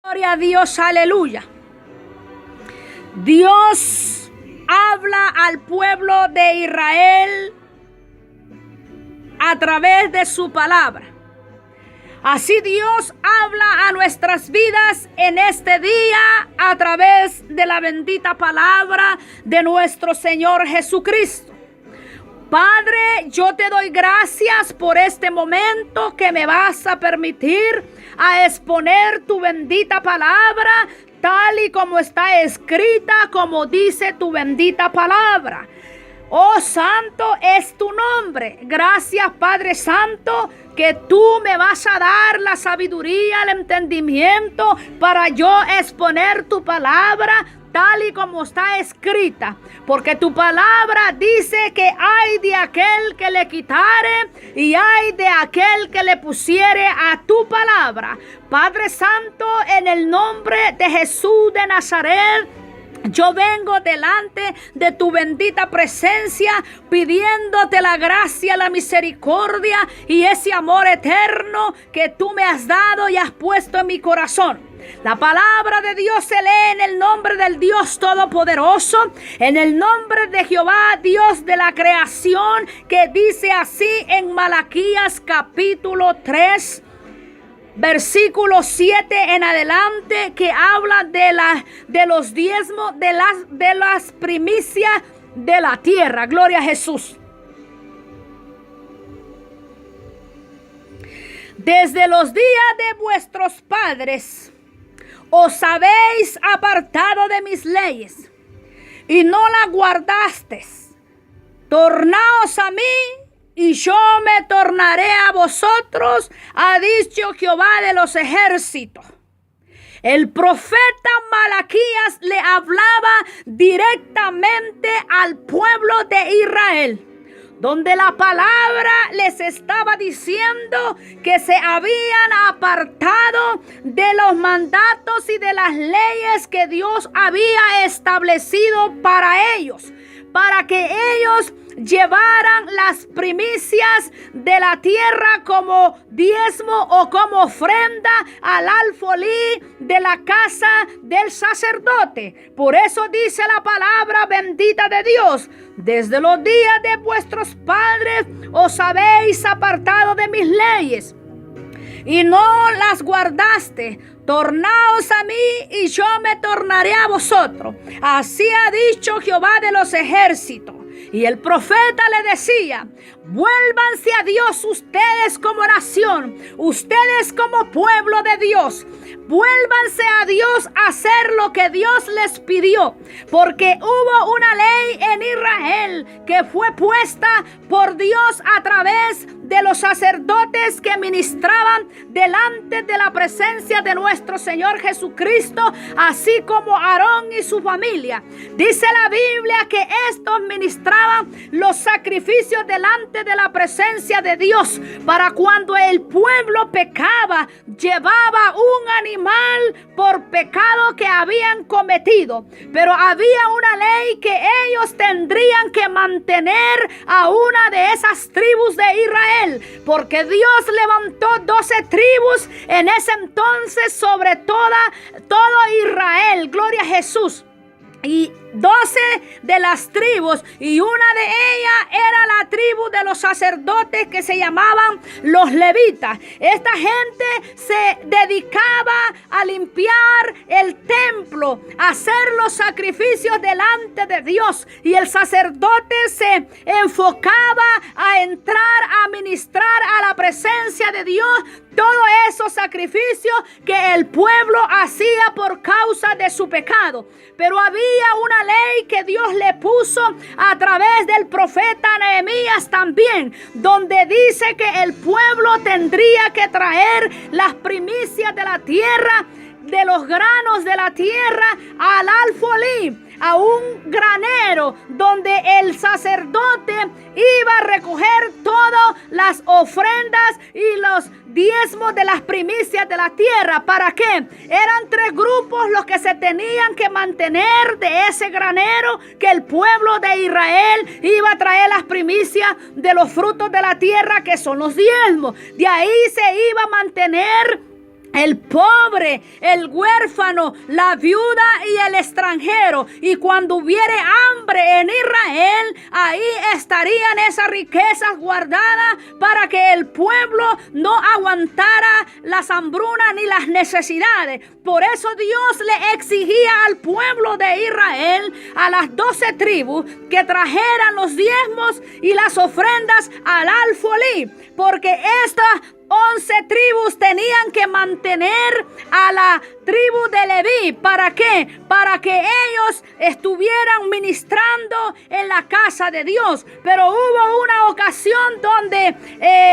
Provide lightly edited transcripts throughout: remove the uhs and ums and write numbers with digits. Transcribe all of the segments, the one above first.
Gloria a Dios, aleluya. Dios habla al pueblo de Israel a través de su palabra. Así Dios habla a nuestras vidas en este día a través de la bendita palabra de nuestro Señor Jesucristo. Padre, yo te doy gracias por este momento que me vas a permitir a exponer tu bendita palabra tal y como está escrita, como dice tu bendita palabra. Oh, santo es tu nombre. Gracias, Padre Santo, que tú me vas a dar la sabiduría, el entendimiento para yo exponer tu palabra tal y como está escrita, porque tu palabra dice que hay de aquel que le quitare y hay de aquel que le pusiere a tu palabra. Padre Santo, en el nombre de Jesús de Nazaret, yo vengo delante de tu bendita presencia pidiéndote la gracia, la misericordia y ese amor eterno que tú me has dado y has puesto en mi corazón. La palabra de Dios se lee en el nombre del Dios Todopoderoso, en el nombre de Jehová, Dios de la creación, que dice así en Malaquías capítulo 3. Versículo 7 en adelante, que habla de los diezmos, de las primicias de la tierra. Gloria a Jesús. Desde los días de vuestros padres os habéis apartado de mis leyes y no las guardasteis. Tornaos a mí y yo me tornaré a vosotros, ha dicho Jehová de los ejércitos. El profeta Malaquías le hablaba directamente al pueblo de Israel, donde la palabra les estaba diciendo que se habían apartado de los mandatos y de las leyes que Dios había establecido para ellos, para que ellos llevaran las primicias de la tierra como diezmo o como ofrenda al alfolí de la casa del sacerdote. Por eso dice la palabra bendita de Dios: desde los días de vuestros padres os habéis apartado de mis leyes y no las guardaste. Tornaos a mí y yo me tornaré a vosotros. Así ha dicho Jehová de los ejércitos. Y el profeta le decía: vuélvanse a Dios ustedes como nación, ustedes como pueblo de Dios. Vuélvanse a Dios a hacer lo que Dios les pidió, porque hubo una ley en Israel que fue puesta por Dios a través de los sacerdotes que ministraban delante de la presencia de nuestro Señor Jesucristo, así como Aarón y su familia. Dice la Biblia que estos ministraban los sacrificios delante de la presencia de Dios, para cuando el pueblo pecaba, llevaba un animal por pecado que habían cometido. Pero había una ley que ellos tendrían que mantener a una de esas tribus de Israel, porque Dios levantó 12 tribus en ese entonces sobre todo Israel. Gloria a Jesús. Y 12 de las tribus, y una de ellas era la tribu de los sacerdotes que se llamaban los levitas. Esta gente se dedicaba a limpiar el templo, a hacer los sacrificios delante de Dios, y el sacerdote se enfocaba a entrar a ministrar a la presencia de Dios todos esos sacrificios que el pueblo hacía por causa de su pecado. Pero había una ley que Dios le puso a través del profeta Nehemías también, donde dice que el pueblo tendría que traer las primicias de la tierra, de los granos de la tierra, al alfolí, a un granero donde el sacerdote iba a recoger todas las ofrendas y los diezmos de las primicias de la tierra. ¿Para qué? Eran 3 grupos los que se tenían que mantener de ese granero que el pueblo de Israel iba a traer las primicias de los frutos de la tierra, que son los diezmos. De ahí se iba a mantener el pobre, el huérfano, la viuda y el extranjero. Y cuando hubiere hambre en Israel, ahí estarían esas riquezas guardadas para que el pueblo no aguantara las hambrunas ni las necesidades. Por eso Dios le exigía al pueblo de Israel, a las 12 tribus, que trajeran los diezmos y las ofrendas al alfolí, porque estas 11 tribus tenían que mantener a la tribu de Leví. ¿Para qué? Para que ellos estuvieran ministrando en la casa de Dios. Pero hubo una ocasión donde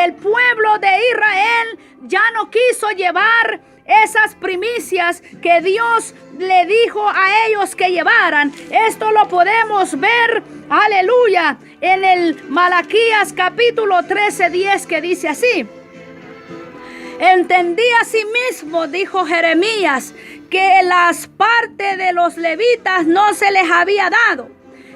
el pueblo de Israel ya no quiso llevar esas primicias que Dios le dijo a ellos que llevaran. Esto lo podemos ver, aleluya, en el Malaquías capítulo 13:10, que dice así: entendí asimismo, dijo Jeremías, que las partes de los levitas no se les había dado,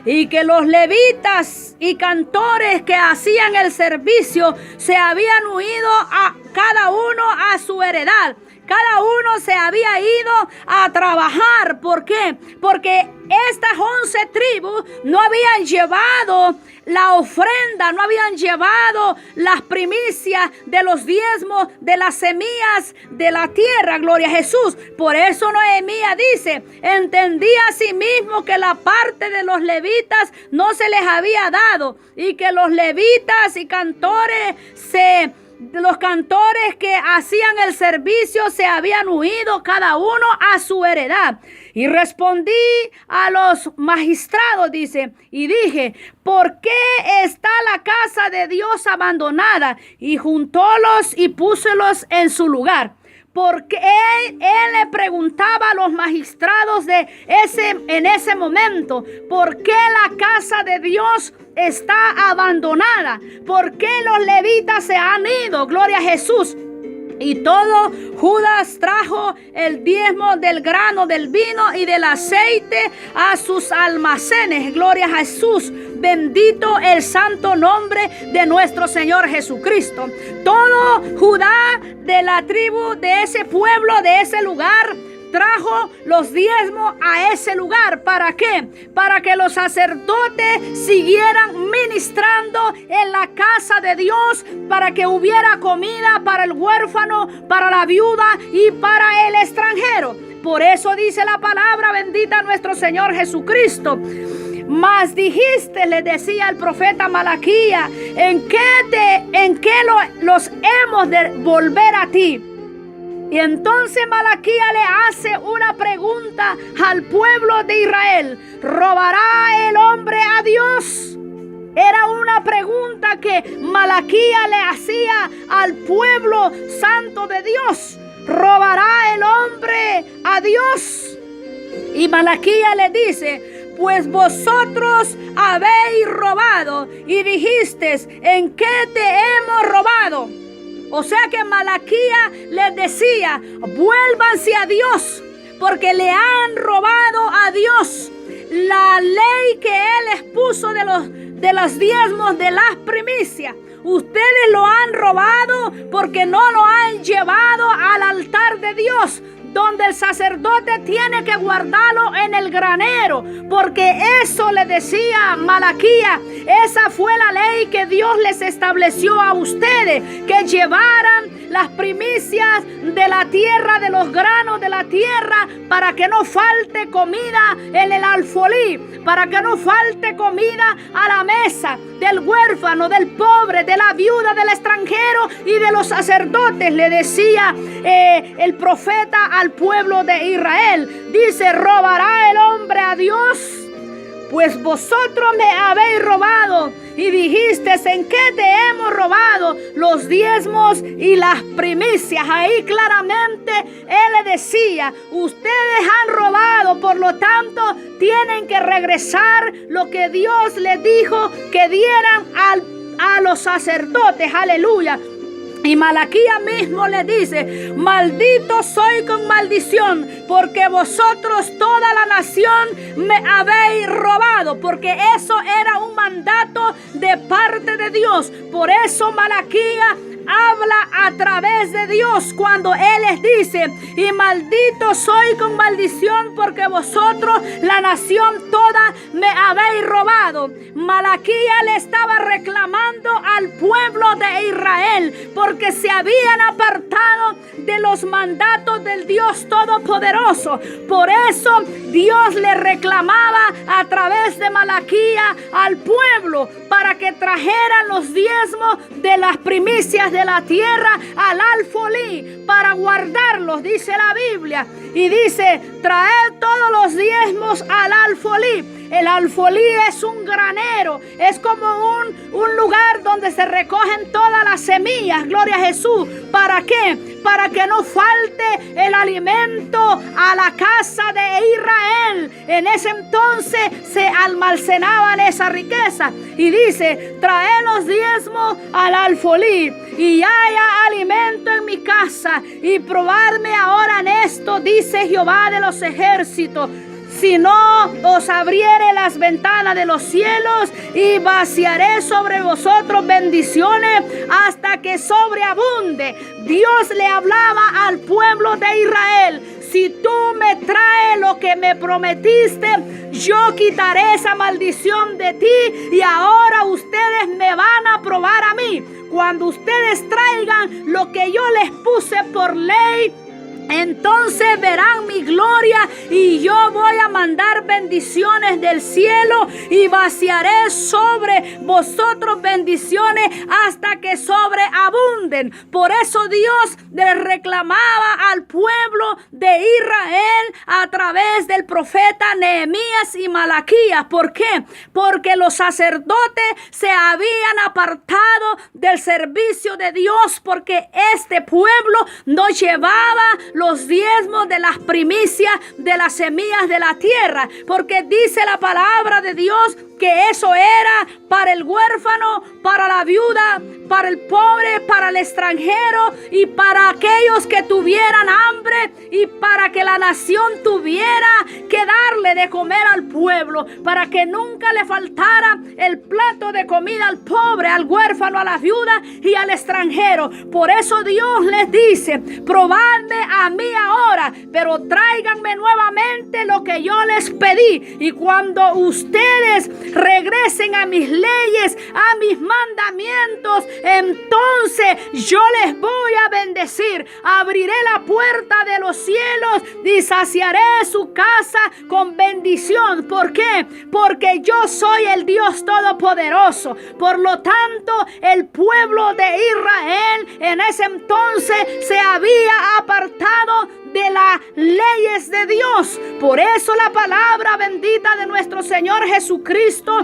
y que los levitas y cantores que hacían el servicio se habían huido a cada uno a su heredad. Cada uno se había ido a trabajar. ¿Por qué? Porque estas 11 tribus no habían llevado la ofrenda, no habían llevado las primicias de los diezmos, de las semillas de la tierra. Gloria a Jesús. Por eso Nehemías dice: entendí asimismo que la parte de los levitas no se les había dado, y que los levitas y cantores los cantores que hacían el servicio se habían huido cada uno a su heredad. Y respondí a los magistrados, dice, y dije: ¿por qué está la casa de Dios abandonada? Y juntólos y púselos en su lugar. Porque él le preguntaba a los magistrados en ese momento: ¿por qué la casa de Dios está abandonada? ¿Por qué los levitas se han ido? Gloria a Jesús. Y todo Judas trajo el diezmo del grano, del vino y del aceite a sus almacenes. Gloria a Jesús. Bendito el santo nombre de nuestro Señor Jesucristo. Todo Judá de la tribu de ese pueblo, de ese lugar, trajo los diezmos a ese lugar. ¿Para qué? Para que los sacerdotes siguieran ministrando en la casa de Dios, para que hubiera comida para el huérfano, para la viuda y para el extranjero. Por eso dice la palabra bendita nuestro Señor Jesucristo: mas dijiste, le decía el profeta Malaquías, ¿en qué los hemos de volver a ti? Y entonces Malaquías le hace una pregunta al pueblo de Israel: ¿robará el hombre a Dios? Era una pregunta que Malaquías le hacía al pueblo santo de Dios. ¿Robará el hombre a Dios? Y Malaquías le dice: pues vosotros habéis robado y dijisteis: ¿en qué te hemos robado? O sea que Malaquías les decía: vuélvanse a Dios, porque le han robado a Dios la ley que Él les puso de los diezmos, de las primicias. Ustedes lo han robado porque no lo han llevado al altar de Dios, donde el sacerdote tiene que guardarlo en el granero, porque eso le decía Malaquías. Esa fue la ley que Dios les estableció a ustedes, que llevaran las primicias de la tierra, de los granos de la tierra, para que no falte comida en el alfolí, para que no falte comida a la mesa del huérfano, del pobre, de la viuda, del extranjero y de los sacerdotes. Le decía el profeta al pueblo de Israel. Dice: ¿robará el hombre a Dios? Pues vosotros me habéis robado y dijisteis: ¿en qué te hemos robado? Los diezmos y las primicias. Ahí claramente Él le decía: ustedes han robado, por lo tanto tienen que regresar lo que Dios les dijo que dieran a los sacerdotes. Aleluya. Y Malaquías mismo le dice: maldito soy con maldición, porque vosotros toda la nación me habéis robado. Porque eso era un mandato de parte de Dios. Por eso Malaquías habla a través de Dios cuando Él les dice: y maldito soy con maldición, porque vosotros, la nación toda, me habéis robado. Malaquías le estaba reclamando al pueblo de Israel porque se habían apartado de los mandatos del Dios Todopoderoso. Por eso Dios le reclamaba a través de Malaquías al pueblo para que trajeran los diezmos de las primicias de la tierra al alfolí para guardarlos, dice la Biblia. Y dice: traed todos los diezmos al alfolí. El alfolí es un granero, es como un lugar donde se recogen todas las semillas, gloria a Jesús. ¿Para qué? Para que no falte el alimento a la casa de Israel. En ese entonces se almacenaban esa riqueza. Y dice: traed los diezmos al alfolí, y haya alimento en mi casa, y probadme ahora en esto, dice Jehová de los ejércitos. Si no os abriere las ventanas de los cielos, y vaciaré sobre vosotros bendiciones hasta que sobreabunde. Dios le hablaba al pueblo de Israel: si tú me traes lo que me prometiste, yo quitaré esa maldición de ti, y ahora ustedes me van a probar a mí. Cuando ustedes traigan lo que yo les puse por ley, entonces verán mi gloria, y yo voy a mandar bendiciones del cielo, y vaciaré sobre vosotros bendiciones hasta que sobreabunden. Por eso Dios le reclamaba al pueblo de Israel a través del profeta Nehemías y Malaquías. ¿Por qué? Porque los sacerdotes se habían apartado del servicio de Dios, porque este pueblo no llevaba los diezmos de las primicias de las semillas de la tierra, porque dice la palabra de Dios que eso era para el huérfano, para la viuda, para el pobre, para el extranjero, y para aquellos que tuvieran hambre, y para que la nación tuviera que darle de comer al pueblo, para que nunca le faltara el plato de comida al pobre, al huérfano, a la viuda y al extranjero. Por eso Dios les dice: probadme a mí ahora, pero tráiganme nuevamente lo que yo les pedí. Y cuando ustedes regresen a mis leyes, a mis mandamientos, entonces yo les voy a bendecir. Abriré la puerta de los cielos y saciaré su casa con bendición. ¿Por qué? Porque yo soy el Dios Todopoderoso. Por lo tanto, el pueblo de Israel en ese entonces se había apartado de las leyes de Dios. Por eso la palabra bendita de nuestro Señor Jesucristo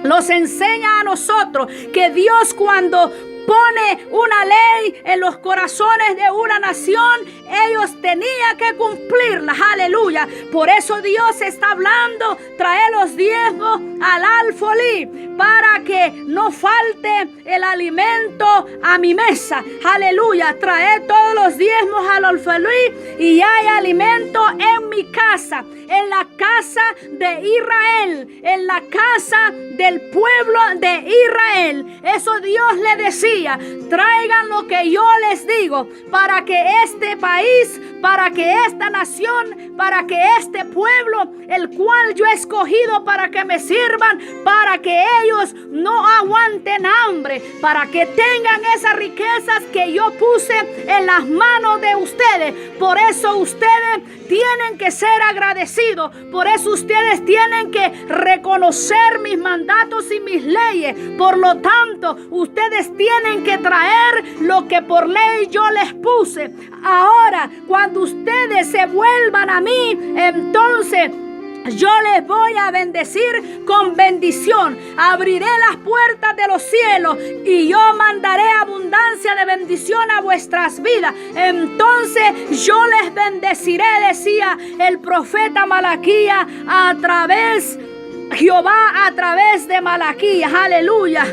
nos enseña a nosotros que Dios, cuando pone una ley en los corazones de una nación, ellos tenían que cumplirla. Aleluya. Por eso Dios está hablando: trae los diezmos al alfolí, para que no falte el alimento a mi mesa. Aleluya. Trae todos los diezmos al alfolí, y hay alimento en mi casa, en la casa de Israel, en la casa del pueblo de Israel. Eso Dios le decía: traigan lo que yo les digo, para que este país, para que esta nación, para que este pueblo, el cual yo he escogido para que me sirvan, para que ellos no aguanten hambre, para que tengan esas riquezas que yo puse en las manos de ustedes. Por eso ustedes tienen que ser agradecidos. Por eso ustedes tienen que reconocer mis mandatos y mis leyes. Por lo tanto, ustedes tienen que traer lo que por ley yo les puse. Ahora, cuando ustedes se vuelvan a mí, entonces yo les voy a bendecir con bendición. Abriré las puertas de los cielos, y yo mandaré abundancia de bendición a vuestras vidas. Entonces yo les bendeciré, decía el profeta Malaquías a través, Jehová a través de Malaquías. Aleluya.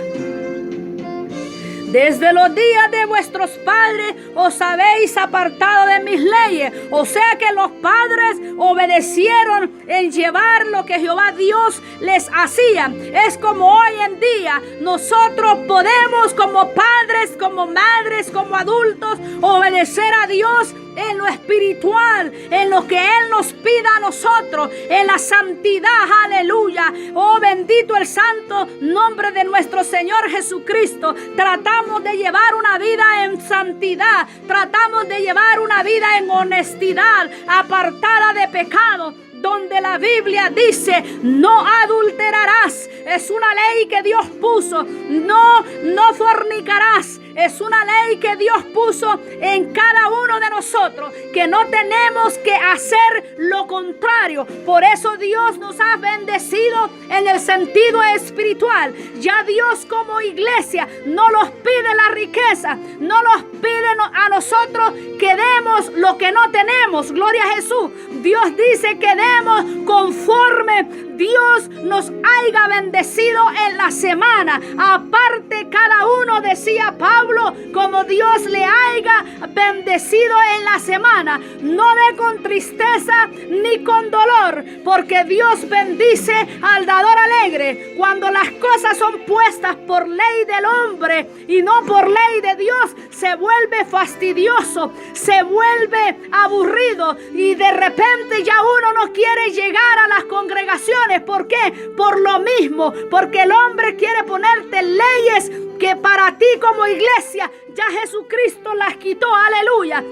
Desde los días de vuestros padres os habéis apartado de mis leyes. O sea que los padres obedecieron en llevar lo que Jehová Dios les hacía. Es como hoy en día nosotros podemos, como padres, como madres, como adultos, obedecer a Dios en lo espiritual, en lo que Él nos pida a nosotros, en la santidad, aleluya. Oh, bendito el santo nombre de nuestro Señor Jesucristo. Tratamos de llevar una vida en santidad, tratamos de llevar una vida en honestidad, apartada de pecado, donde la Biblia dice: no adulterarás. Es una ley que Dios puso. No fornicarás. Es una ley que Dios puso en cada uno de nosotros, que no tenemos que hacer lo contrario. Por eso Dios nos ha bendecido en el sentido espiritual. Ya Dios como iglesia no nos pide la riqueza, no nos pide a nosotros que demos lo que no tenemos. Gloria a Jesús. Dios dice que demos conforme Dios nos haya bendecido en la semana. Aparte cada uno, decía Pablo, como Dios le haya bendecido en la semana. No de con tristeza ni con dolor, porque Dios bendice al dador alegre. Cuando las cosas son puestas por ley del hombre y no por ley de Dios, se vuelve fastidioso, se vuelve aburrido y de repente ya uno no quiere llegar a las congregaciones. ¿Por qué? Por lo mismo, porque el hombre quiere ponerte leyes que para ti como iglesia ya Jesucristo las quitó. Aleluya.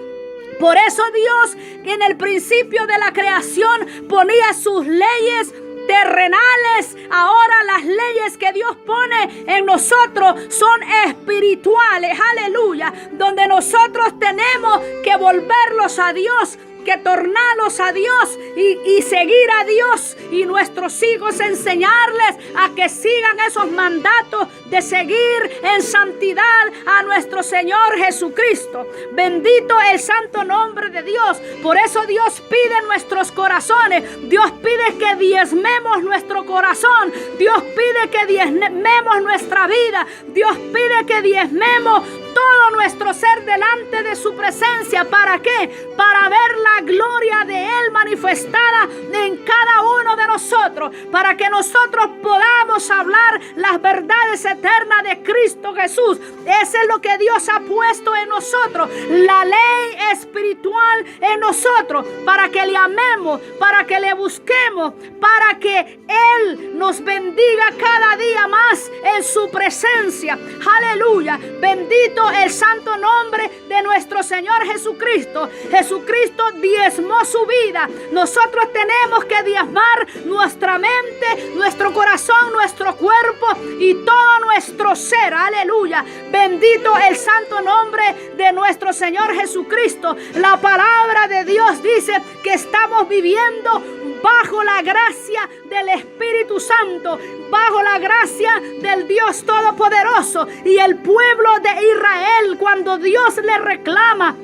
Por eso Dios en el principio de la creación ponía sus leyes terrenales. Ahora las leyes que Dios pone en nosotros son espirituales. Aleluya. Donde nosotros tenemos que volverlos a Dios, que tornarlos a Dios y seguir a Dios, y nuestros hijos enseñarles a que sigan esos mandatos de seguir en santidad a nuestro Señor Jesucristo. Bendito el santo nombre de Dios. Por eso Dios pide nuestros corazones. Dios pide que diezmemos nuestro corazón. Dios pide que diezmemos nuestra vida. Dios pide que diezmemos todo nuestro ser delante de su presencia. ¿Para qué? Para ver la gloria de Él manifestada en cada uno de nosotros, para que nosotros podamos hablar las verdades eternas de Cristo Jesús. Eso es lo que Dios ha puesto en nosotros, la ley espiritual en nosotros, para que le amemos, para que le busquemos, para que Él nos bendiga cada día más en su presencia. Aleluya. Bendito el santo nombre de nuestro Señor Jesucristo. Jesucristo diezmó su vida. Nosotros tenemos que diezmar nuestra mente, nuestro corazón, nuestro cuerpo y todo nuestro ser. Aleluya. Bendito el santo nombre de nuestro Señor Jesucristo. La palabra de Dios dice que estamos viviendo bajo la gracia del Espíritu Santo, bajo la gracia del Dios Todopoderoso. Y el pueblo de Israel, cuando Dios le reclama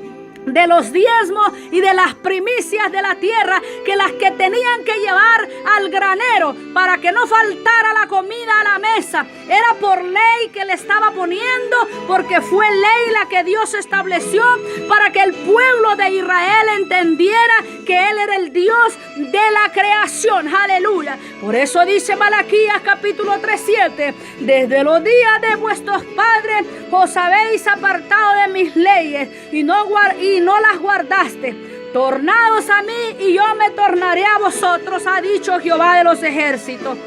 de los diezmos y de las primicias de la tierra, que las que tenían que llevar al granero para que no faltara la comida a la mesa, era por ley que le estaba poniendo, porque fue ley la que Dios estableció para que el pueblo de Israel entendiera que Él era el Dios de la creación. Aleluya. Por eso dice Malaquías capítulo 3:7: desde los días de vuestros padres os habéis apartado de mis leyes y no las guardaste. Tornaos a mí y yo me tornaré a vosotros, ha dicho Jehová de los ejércitos.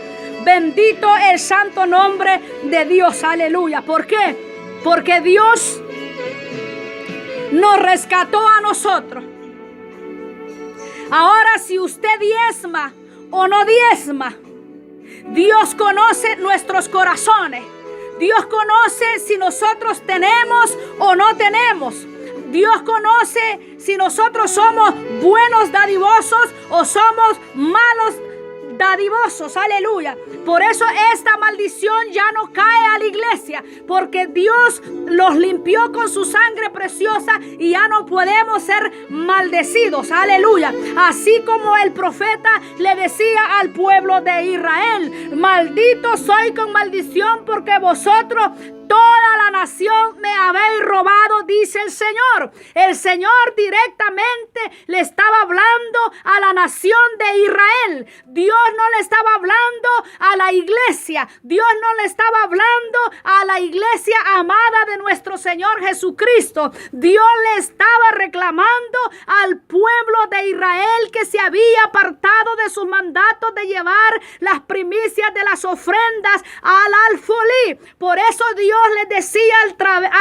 Bendito el santo nombre de Dios. Aleluya. ¿Por qué? Porque Dios nos rescató a nosotros. Ahora, si usted diezma o no diezma, Dios conoce nuestros corazones. Dios conoce si nosotros tenemos o no tenemos. Dios conoce si nosotros somos buenos dadivosos o somos malos dadivosos. Aleluya. Por eso esta maldición ya no cae a la iglesia, porque Dios los limpió con su sangre preciosa y ya no podemos ser maldecidos. Aleluya. Así como el profeta le decía al pueblo de Israel: maldito soy con maldición, porque vosotros toda la nación me habéis robado, dice el Señor. El Señor directamente le estaba hablando a la nación de Israel. Dios no le estaba hablando a la iglesia. Dios no le estaba hablando a la iglesia amada de nuestro Señor Jesucristo. Dios le estaba reclamando al pueblo de Israel que se había apartado de sus mandatos de llevar las primicias de las ofrendas al alfolí. Por eso Dios les decía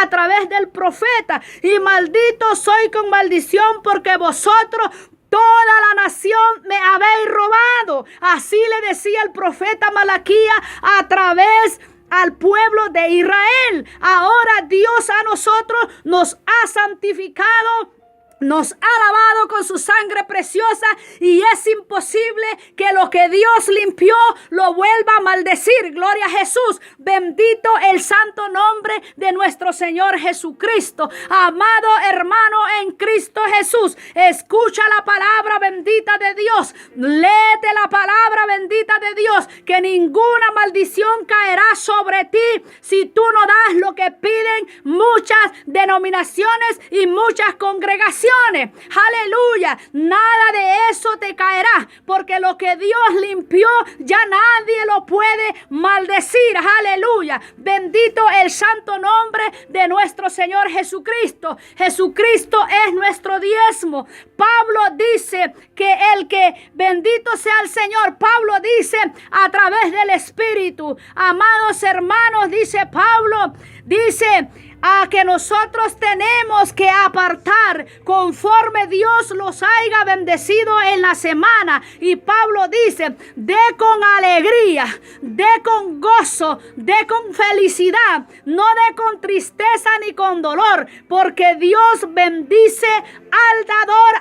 a través del profeta: y maldito soy con maldición, porque vosotros, toda la nación, me habéis robado. Así le decía el profeta Malaquías a través al pueblo de Israel. Ahora Dios a nosotros nos ha santificado, nos ha lavado con su sangre preciosa, y es imposible que lo que Dios limpió lo vuelva a maldecir. Gloria a Jesús. Bendito el santo nombre de nuestro Señor Jesucristo. Amado hermano en Cristo Jesús, escucha la palabra bendita de Dios. Léete la palabra bendita de Dios, que ninguna maldición caerá sobre ti si tú no das lo que piden muchas denominaciones y muchas congregaciones. Aleluya. Nada de eso te caerá, porque lo que Dios limpió ya nadie lo puede maldecir. Aleluya. Bendito el santo nombre de nuestro Señor Jesucristo. Jesucristo es nuestro diezmo. Pablo dice que bendito sea el Señor. Pablo dice a través del Espíritu, amados hermanos, dice Pablo, dice a que nosotros tenemos que apartar conforme Dios los haya bendecido en la semana. Y Pablo dice: de con alegría, de con gozo, de con felicidad, no de con tristeza ni con dolor, porque Dios bendice al dador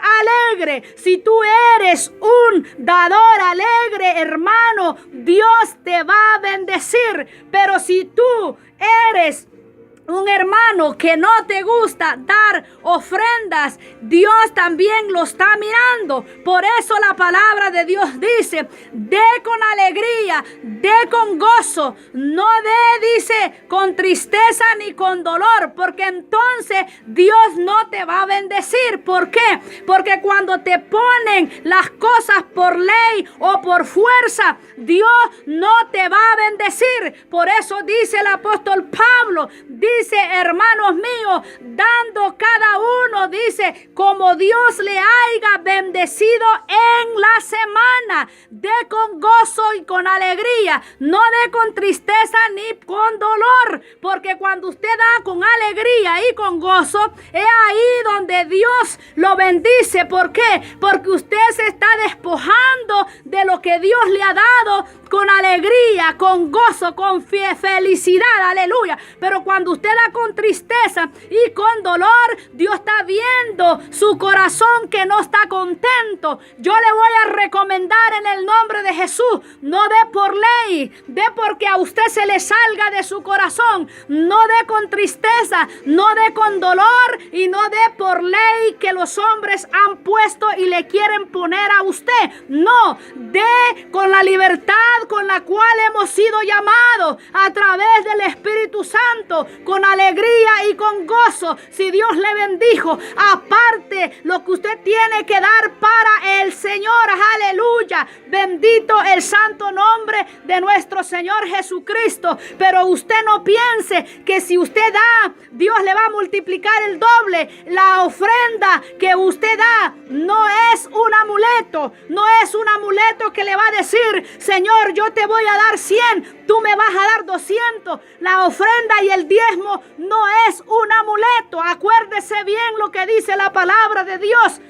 alegre. Si tú eres un dador alegre, hermano, Dios te va a bendecir. Pero si tú eres un hermano que no te gusta dar ofrendas, Dios también lo está mirando. Por eso la palabra de Dios dice: de con alegría, de con gozo, no dice con tristeza ni con dolor, porque entonces Dios no te va a bendecir. ¿Por qué? Porque cuando te ponen las cosas por ley o por fuerza, Dios no te va a bendecir. Por eso dice el apóstol Pablo, dice: hermanos míos, dando cada uno, dice, como Dios le haya bendecido en la semana, de con gozo y con alegría, no de con tristeza ni con dolor, porque cuando usted da con alegría y con gozo, es ahí donde Dios lo bendice. ¿Por qué? Porque usted se está despojando de lo que Dios le ha dado con alegría, con gozo, con felicidad, aleluya. Pero cuando usted da con tristeza y con dolor, Dios está viendo su corazón que no está contento. Yo le voy a recomendar en el nombre de Jesús: no dé por ley, dé porque a usted se le salga de su corazón. No dé con tristeza, no dé con dolor, y no dé por ley que los hombres han puesto y le quieren poner a usted. No, dé con la libertad con la cual hemos sido llamados a través del Espíritu Santo, con alegría y con gozo. Si Dios le bendijo, aparte lo que usted tiene que dar para el Señor. Aleluya. Bendito el santo nombre de nuestro Señor Jesucristo. Pero usted no piense que si usted da, Dios le va a multiplicar el doble. La ofrenda que usted da no es un amuleto. No es un amuleto que le va a decir: Señor, yo te voy a dar 100, tú me vas a dar 200. La ofrenda y el diezmo no es un amuleto. Acuérdese bien lo que dice la palabra de Dios: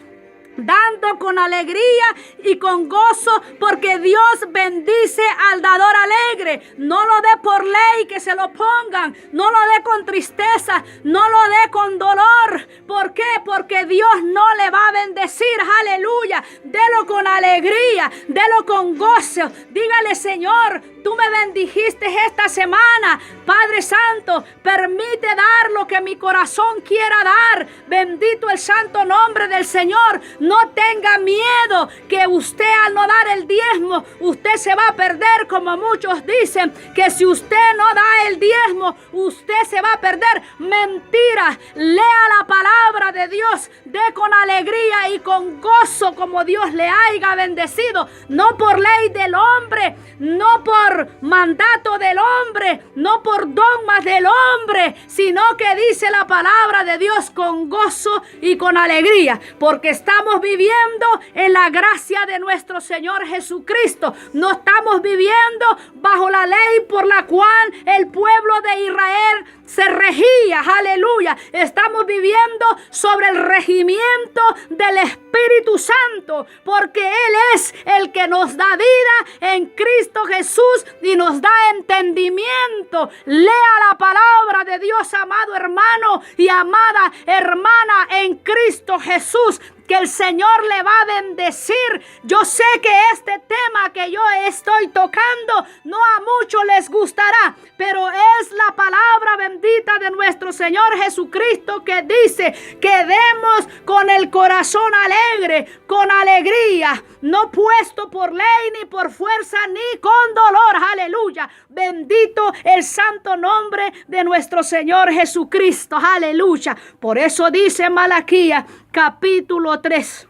dando con alegría y con gozo, porque Dios bendice al dador alegre. No lo dé por ley que se lo pongan, no lo dé con tristeza, no lo dé con dolor. ¿Por qué? Porque Dios no le va a bendecir. Aleluya. Délo con alegría, délo con gozo. Dígale: Señor, tú me bendijiste esta semana. Padre Santo, permite dar lo que mi corazón quiera dar. Bendito el santo nombre del Señor. No tenga miedo que usted al no dar el diezmo, usted se va a perder, como muchos dicen, que si usted no da el diezmo, usted se va a perder. Mentira. Lea la palabra de Dios, dé con alegría y con gozo como Dios le haya bendecido, no por ley del hombre, no por mandato del hombre, no por dogmas del hombre, sino que dice la palabra de Dios con gozo y con alegría, porque estamos viviendo en la gracia de nuestro Señor Jesucristo. No estamos viviendo bajo la ley por la cual el pueblo de Israel se regía, aleluya. Estamos viviendo sobre el regimiento del Espíritu Santo, porque Él es el que nos da vida en Cristo Jesús y nos da entendimiento. Lea la palabra de Dios, amado hermano y amada hermana en Cristo Jesús, que el Señor le va a bendecir. Yo sé que este tema que yo estoy tocando no a muchos les gustará, pero es la palabra bendita de nuestro Señor Jesucristo que dice que demos con el corazón alegre, con alegría, no puesto por ley ni por fuerza ni con dolor. Aleluya. Bendito el santo nombre de nuestro Señor Jesucristo. Aleluya. Por eso dice Malaquías capítulo 3.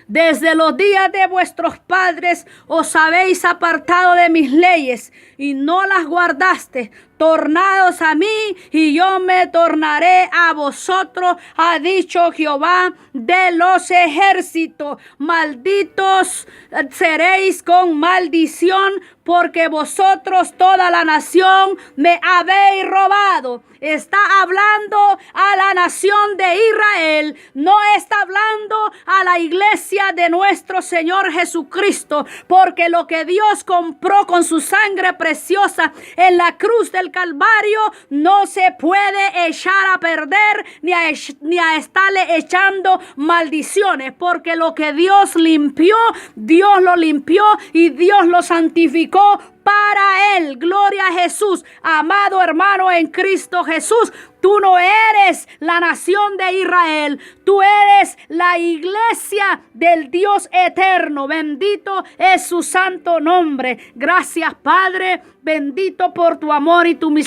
Desde los días de vuestros padres os habéis apartado de mis leyes y no las guardaste. Tornaos a mí y yo me tornaré a vosotros, ha dicho Jehová de los ejércitos. Malditos seréis con maldición, porque vosotros toda la nación me habéis robado. Está hablando a la nación de Israel, no está hablando a la iglesia de nuestro Señor Jesucristo, porque lo que Dios compró con su sangre preciosa en la cruz del Calvario no se puede echar a perder ni a estarle echando maldiciones, porque lo que Dios limpió, Dios lo limpió y Dios lo santificó para Él. Gloria a Jesús. Amado hermano en Cristo Jesús, tú no eres la nación de Israel, tú eres la iglesia del Dios eterno. Bendito es su santo nombre. Gracias, Padre, bendito por tu amor y tu misericordia.